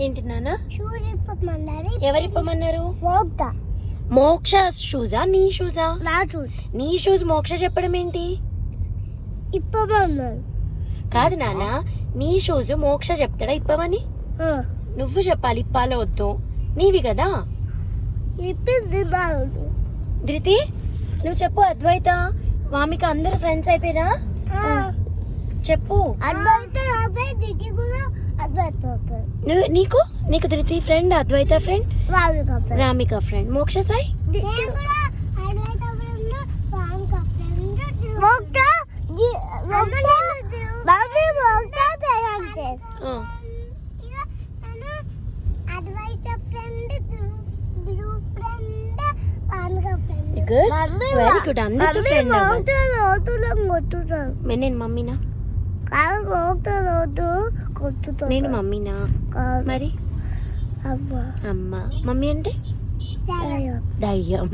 ఏంటి నాన్న? షూస్ ఇప్పమన్నారు. ఎవరు ఇప్పమన్నారు? మోక్ష. మోక్ష షూజా నీ షూజా? నా షూస్ నీ షూస్ మోక్ష చెప్పడం ఏంటి? ఇప్పమన్నారు. కాదు నాన్న, నీ షూస్ మోక్ష చెప్తాడా ఇప్పమని? నువ్వు చెప్పాలి ఇప్పాలో వద్దు, నీవి కదా. ఇప్పింది ధృతి నువ్వు చెప్పు. అద్వైత వామిక అందరు ఫ్రెండ్స్ అయిపోయినా చెప్పు. నీకు నీకు ధృతి ఫ్రెండ్, అద్వైత ఫ్రెండ్, రామిక ఫ్రెండ్, మోక్ష సాయి వెరీ గుడ్. అందరితో ఫ్రెండ్. నేను మమ్మీనా? నేను మమ్మీనా? మరి అమ్మ. మమ్మీ అంటే దయ్యం.